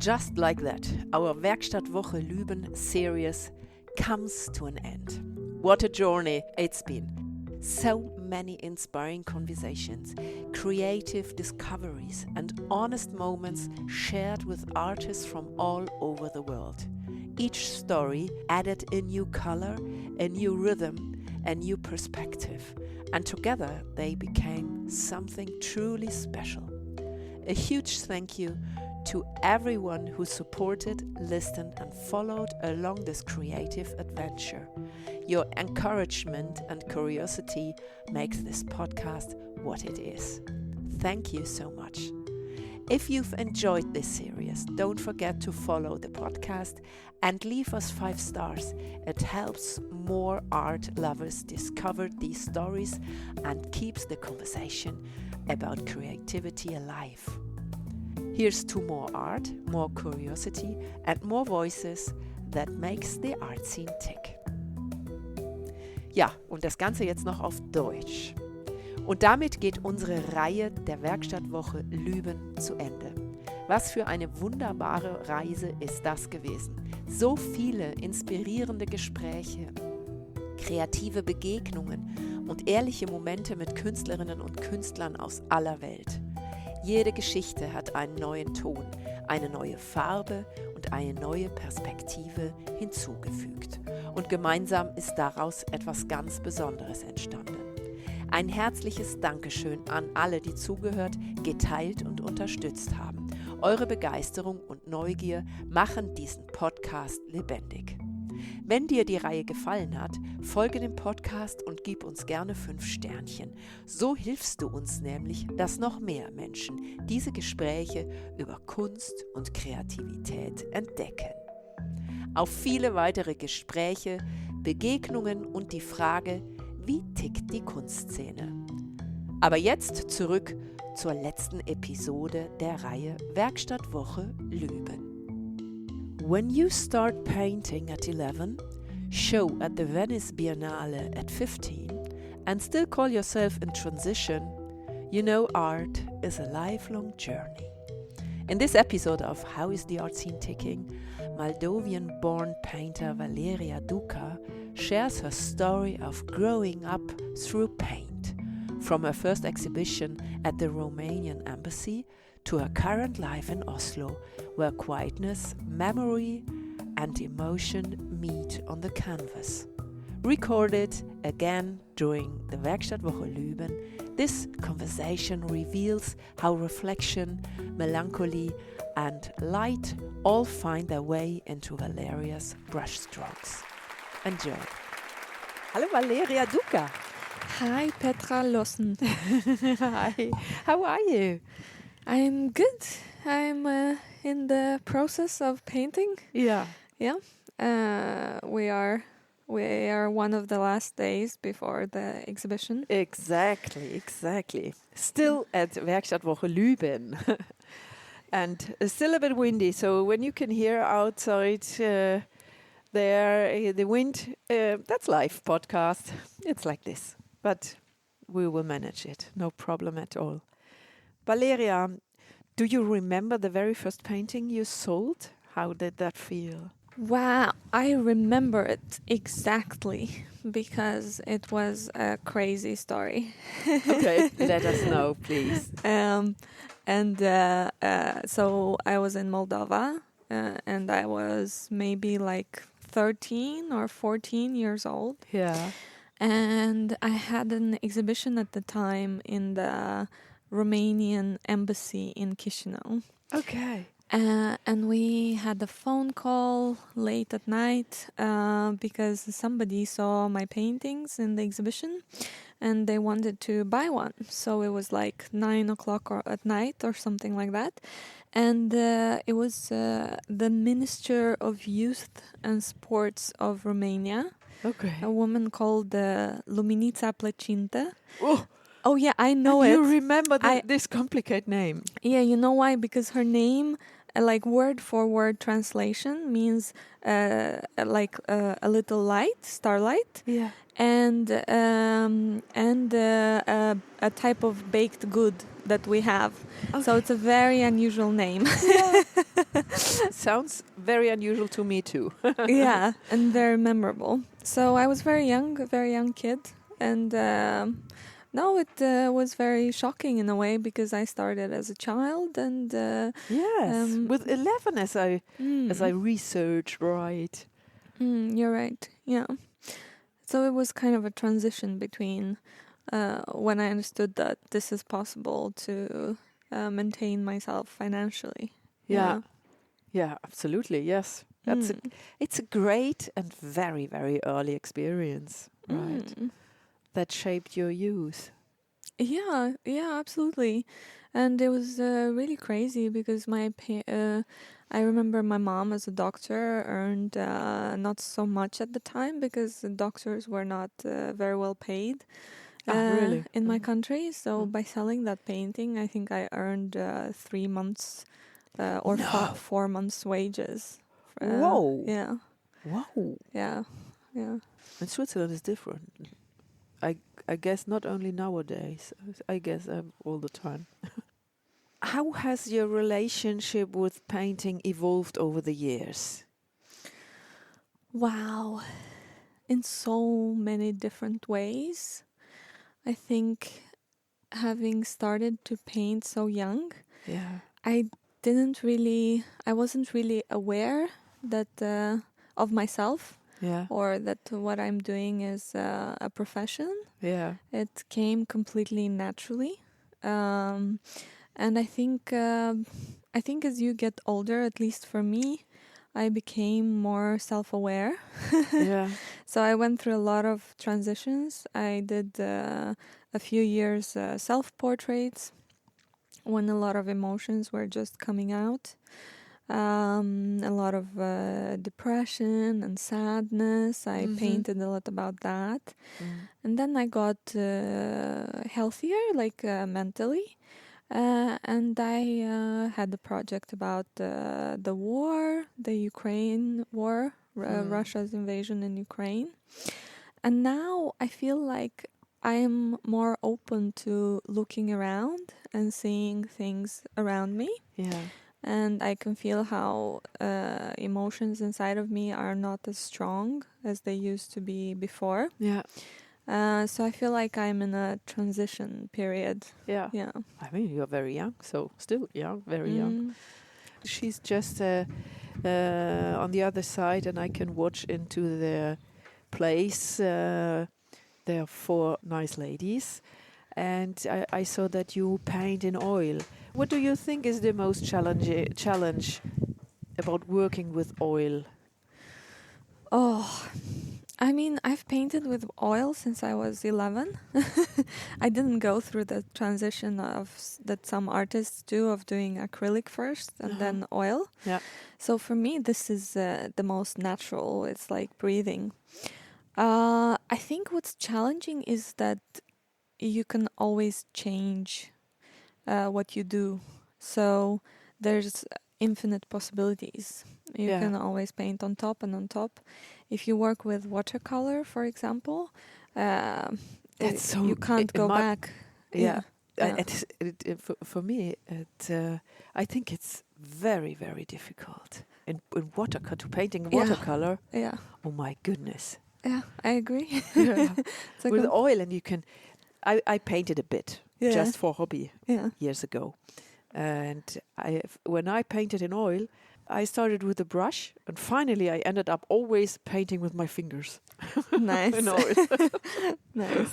just like that, our Werkstattwoche-Lüben series comes to an end. What a journey it's been. So many inspiring conversations, creative discoveries, and honest moments shared with artists from all over the world. Each story added a new color, a new rhythm, a new perspective, and together they became something truly special. A huge thank you to everyone who supported, listened, and followed along this creative adventure. Your encouragement and curiosity makes this podcast what it is. Thank you so much. If you've enjoyed this series, don't forget to follow the podcast and leave us 5 stars. It helps more art lovers discover these stories and keeps the conversation about creativity alive. Here's to more art, more curiosity and more voices that makes the art scene tick. Ja, und das Ganze jetzt noch auf Deutsch. Und damit geht unsere Reihe der Werkstattwoche Lüben zu Ende. Was für eine wunderbare Reise ist das gewesen. So viele inspirierende Gespräche, kreative Begegnungen und ehrliche Momente mit Künstlerinnen und Künstlern aus aller Welt. Jede Geschichte hat einen neuen Ton, eine neue Farbe und eine neue Perspektive hinzugefügt. Und gemeinsam ist daraus etwas ganz Besonderes entstanden. Ein herzliches Dankeschön an alle, die zugehört, geteilt und unterstützt haben. Eure Begeisterung und Neugier machen diesen Podcast lebendig. Wenn dir die Reihe gefallen hat, folge dem Podcast und gib uns gerne 5 Sternchen. So hilfst du uns nämlich, dass noch mehr Menschen diese Gespräche über Kunst und Kreativität entdecken. Auf viele weitere Gespräche, Begegnungen und die Frage, wie tickt die Kunstszene? Aber jetzt zurück zur letzten Episode der Reihe Werkstattwoche Lüben. When you start painting at 11, show at the Venice Biennale at 15, and still call yourself in transition, you know art is a lifelong journey. In this episode of How is the Art Scene Ticking, Moldovan-born painter Valeria Duca shares her story of growing up through paint, from her first exhibition at the Romanian embassy to her current life in Oslo, where quietness, memory and emotion meet on the canvas. Recorded again during the Werkstattwoche Lüben, this conversation reveals how reflection, melancholy and light all find their way into Valeria's brushstrokes. Enjoy. Hello, Valeria Duca. Hi, Petra Lossen. Hi. How are you? I'm good. I'm in the process of painting. Yeah. Yeah. We are one of the last days before the exhibition. Exactly. Still at Werkstattwoche Lüben. And still a bit windy, so when you can hear outside the wind, that's live podcast. It's like this, but we will manage it. No problem at all. Valeria, do you remember the very first painting you sold? How did that feel? Wow, I remember it exactly because it was a crazy story. Okay, let us know, please. So I was in Moldova and I was maybe like 13 or 14 years old. Yeah. And I had an exhibition at the time in the Romanian embassy in Chișinău. Okay. And we had a phone call late at night because somebody saw my paintings in the exhibition and they wanted to buy one. So it was like 9 o'clock at night or something like that. And it was the Minister of Youth and Sports of Romania. Okay. A woman called Luminița Plăcintă. Oh yeah, I know it. You remember this complicated name? Yeah, you know why? Because her name, like word for word translation, means like a little light, starlight. Yeah. And a type of baked good that we have. Okay. So it's a very unusual name. Yeah. Sounds very unusual to me too. Yeah, and very memorable. So I was very young, a very young kid, and no, it was very shocking in a way because I started as a child, and Yes, with 11, as I researched, right? You're right. Yeah. So it was kind of a transition between when I understood that this is possible to maintain myself financially. Yeah, yeah, absolutely. Yes, Mm. it's a great and very, very early experience, right? Mm. That shaped your youth. Yeah, yeah, absolutely. And it was really crazy because I remember my mom as a doctor earned not so much at the time because the doctors were not very well paid Really? in my country. So by selling that painting, I think I earned 3 months or No. 4 months wages. Whoa. Yeah, Wow. yeah, yeah. And Switzerland is different. I guess not only nowadays. I guess all the time. How has your relationship with painting evolved over the years? Wow. In so many different ways. I think having started to paint so young, Yeah. I wasn't really aware that of myself Yeah. or that what I'm doing is a profession. Yeah. It came completely naturally. And I think as you get older, at least for me, I became more self-aware. Yeah. So I went through a lot of transitions. I did a few years self-portraits when a lot of emotions were just coming out. A lot of depression and sadness. I painted a lot about that. And then I got healthier, like mentally. And I had a project about the war, the Ukraine war, Russia's invasion in Ukraine. And now I feel like I am more open to looking around and seeing things around me. Yeah. And I can feel how emotions inside of me are not as strong as they used to be before. Yeah. So I feel like I'm in a transition period. Yeah. Yeah. I mean, you're very young, so still young, very young. She's just on the other side, and I can watch into the place. There are 4 nice ladies, and I saw that you paint in oil. What do you think is the most challenge about working with oil? Oh, I mean, I've painted with oil since I was 11. I didn't go through the transition that some artists do of doing acrylic first and then oil. Yeah. So for me, this is the most natural. It's like breathing. I think what's challenging is that you can always change what you do. So there's infinite possibilities. You can always paint on top and on top. If you work with watercolor, for example, That's so you can't go back. Yeah. Yeah. For me, I think it's very, very difficult in watercolor to painting watercolor. Yeah. Oh my goodness. Yeah, I agree. Yeah. So With oil, and you can. I painted a bit just for hobby years ago, and when I painted in oil, I started with a brush, and finally I ended up always painting with my fingers. Nice. In oil. Nice.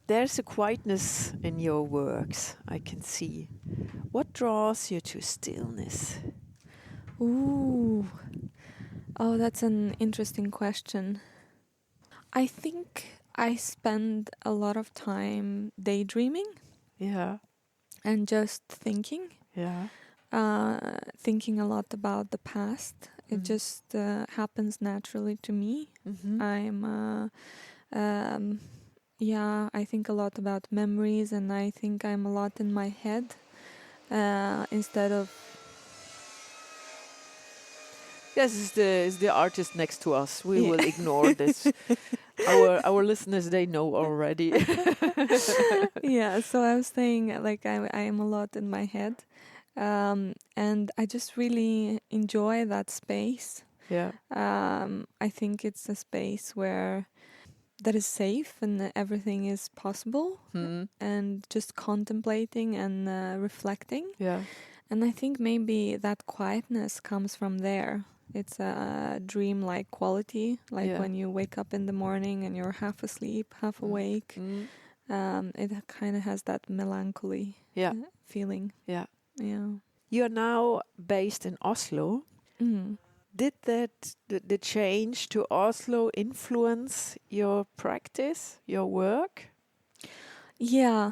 There's a quietness in your works, I can see. What draws you to stillness? Ooh. Oh, that's an interesting question. I think I spend a lot of time daydreaming. Yeah. And just thinking. Yeah. Thinking a lot about the past. It just happens naturally to me. I think a lot about memories, and I think I'm a lot in my head instead of. Yes, is the artist next to us. We will ignore this. Our listeners, they know already. Yeah, so I was saying, like, I am a lot in my head, And I just really enjoy that space. Yeah. I think it's a space where that is safe and everything is possible, and just contemplating and reflecting. Yeah. And I think maybe that quietness comes from there. It's a dream-like quality, like when you wake up in the morning and you're half asleep, half awake. It kind of has that melancholy feeling. Yeah. Yeah. You're now based in Oslo. Did the change to Oslo influence your practice, your work? Yeah,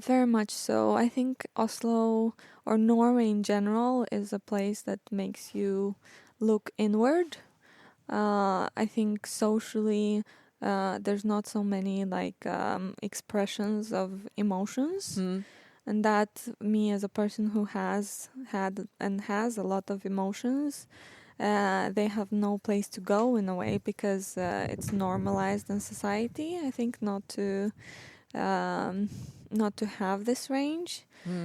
very much so. I think Oslo or Norway in general is a place that makes you look inward. I think socially, there's not so many expressions of emotions. And that me as a person who has had and has a lot of emotions, they have no place to go in a way, because it's normalized in society. I think not to have this range.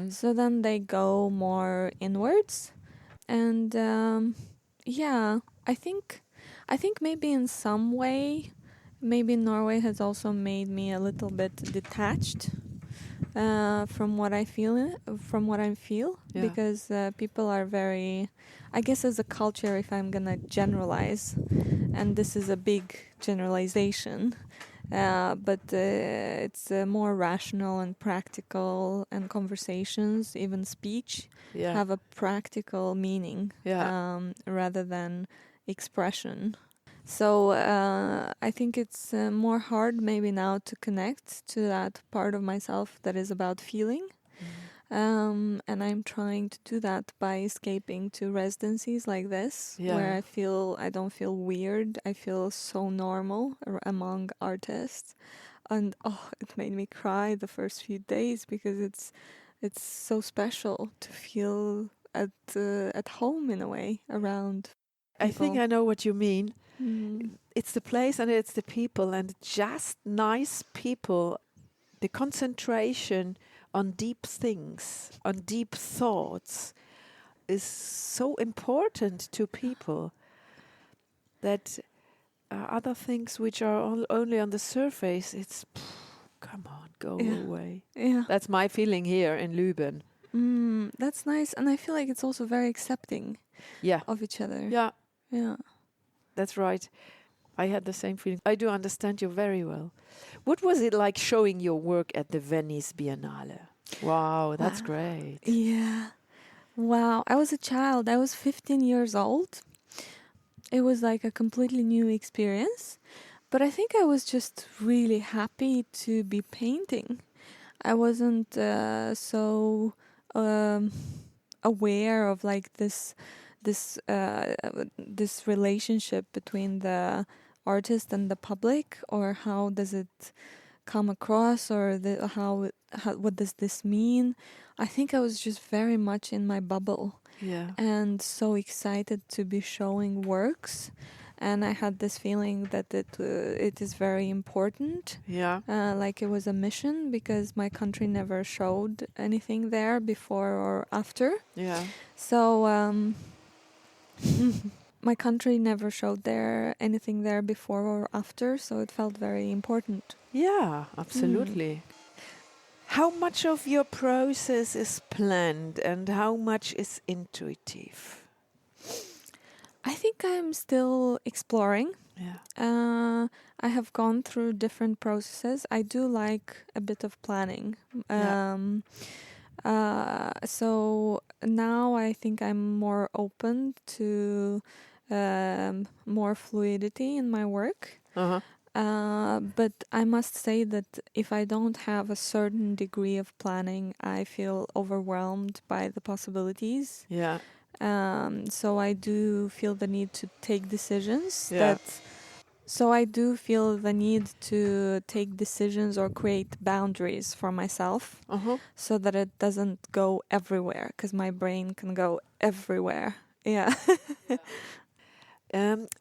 So then they go more inwards, and I think maybe in some way, maybe Norway has also made me a little bit detached from what I feel, because people are very, I guess as a culture, if I'm gonna generalize, and this is a big generalization, but it's more rational and practical, and conversations, even speech, have a practical meaning rather than expression. So I think it's more hard maybe now to connect to that part of myself that is about feeling. And I'm trying to do that by escaping to residencies like this, where I don't feel weird. I feel so normal among artists. And it made me cry the first few days, because it's so special to feel at home in a way around people. I think I know what you mean. It's the place and it's the people, and just nice people. The concentration on deep things, on deep thoughts, is so important to people, that other things which are only on the surface, it's come on, go away. Yeah. That's my feeling here in Lüben. That's nice, and I feel like it's also very accepting of each other. Yeah. That's right. I had the same feeling. I do understand you very well. What was it like showing your work at the Venice Biennale? Wow, that's great. Yeah. Wow. I was a child. I was 15 years old. It was like a completely new experience. But I think I was just really happy to be painting. I wasn't so aware of like this relationship between the artist and the public, or how does it come across, or what does this mean. I think I was just very much in my bubble, and so excited to be showing works, and I had this feeling that it is very important, like it was a mission, because my country never showed anything there before or after. So my country never showed anything there before or after, so it felt very important. Yeah, absolutely. How much of your process is planned and how much is intuitive? I think I'm still exploring. I have gone through different processes. I do like a bit of planning. So now I think I'm more open to more fluidity in my work. But I must say that if I don't have a certain degree of planning, I feel overwhelmed by the possibilities. So I do feel the need to take decisions. So I do feel the need to take decisions or create boundaries for myself, so that it doesn't go everywhere, because my brain can go everywhere. You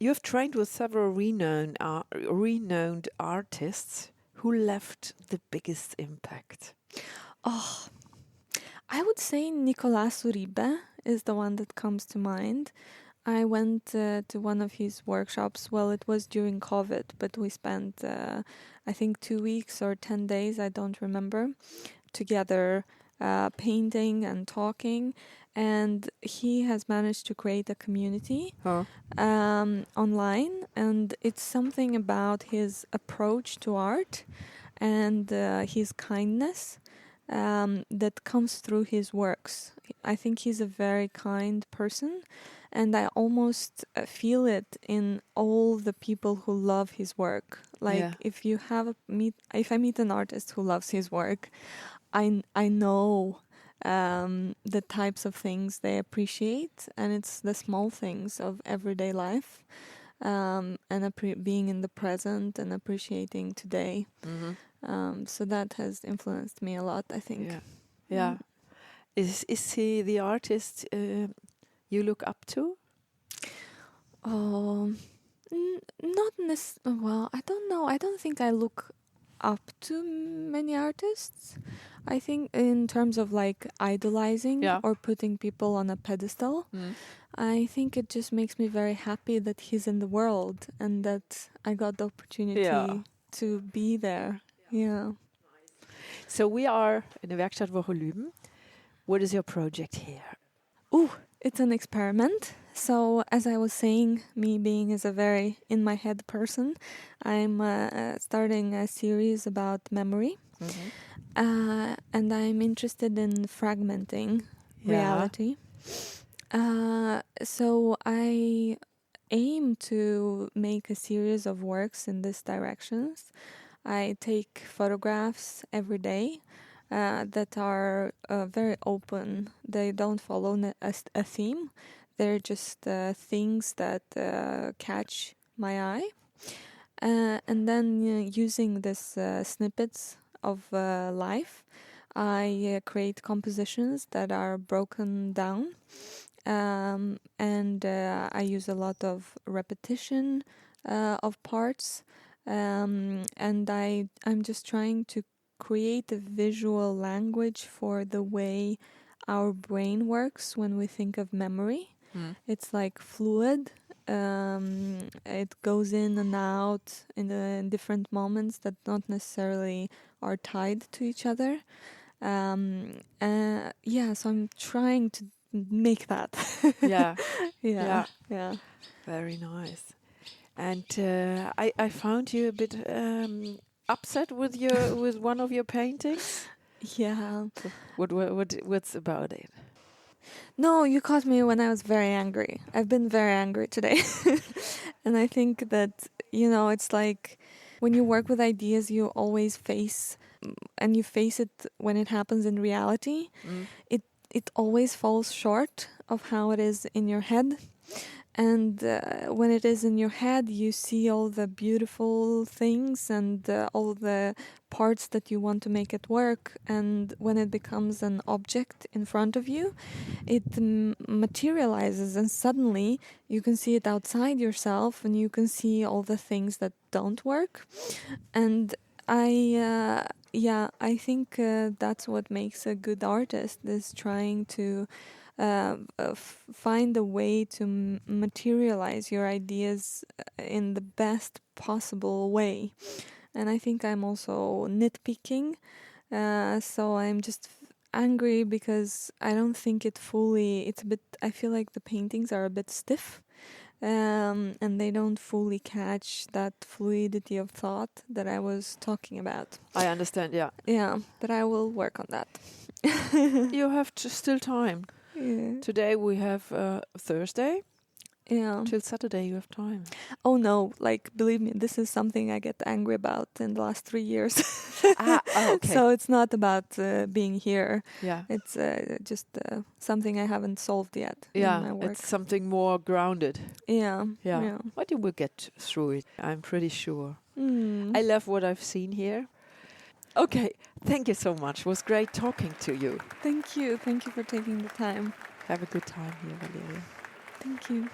have trained with several renowned artists. Who left the biggest impact? I would say Nicolas Uribe is the one that comes to mind. I went to one of his workshops. Well, it was during COVID, but we spent, I think, 2 weeks or 10 days, I don't remember, together painting and talking. And he has managed to create a community online. And it's something about his approach to art and his kindness that comes through his works. I think he's a very kind person, and I almost feel it in all the people who love his work. Like if I meet an artist who loves his work, I know the types of things they appreciate, and it's the small things of everyday life, and being in the present and appreciating today. So that has influenced me a lot, I think. Yeah. Is he the artist you look up to? Not necessarily. Well, I don't know. I don't think I look up to many artists. I think in terms of like idolizing or putting people on a pedestal, I think it just makes me very happy that he's in the world and that I got the opportunity to be there. Yeah. So we are in the Werkstattwoche-Lüben. What is your project here? It's an experiment. So as I was saying, me being as a very in my head person, I'm starting a series about memory. And I'm interested in fragmenting reality. So I aim to make a series of works in these directions. I take photographs every day that are very open. They don't follow a theme. They're just things that catch my eye. And then using these snippets of life, I create compositions that are broken down. And I use a lot of repetition of parts. And I'm just trying to create a visual language for the way our brain works when we think of memory. It's like fluid. It goes in and out in different moments that not necessarily are tied to each other. So I'm trying to make that. Yeah. Very nice. And I found you a bit upset with one of your paintings. Yeah. What's about it? No, you caught me when I was very angry. I've been very angry today. And I think that, it's like when you work with ideas, you always face it when it happens in reality. It always falls short of how it is in your head. And when it is in your head, you see all the beautiful things and all the parts that you want to make it work. And when it becomes an object in front of you, it materializes, and suddenly you can see it outside yourself, and you can see all the things that don't work. And I think that's what makes a good artist, is trying to find a way to materialize your ideas in the best possible way. And I think I'm also nitpicking, so I'm just angry because I don't think I feel like the paintings are a bit stiff, and they don't fully catch that fluidity of thought that I was talking about. I understand, Yeah, but I will work on that. You have still time. Yeah. Today we have Thursday. Yeah. Till Saturday you have time. Oh no, believe me, this is something I get angry about in the last 3 years. Okay. So it's not about being here. Yeah. It's just something I haven't solved yet in my work. It's something more grounded. Yeah. But you will get through it, I'm pretty sure. Mm. I love what I've seen here. Okay, thank you so much. It was great talking to you. Thank you. Thank you for taking the time. Have a good time here, Valeria. Thank you.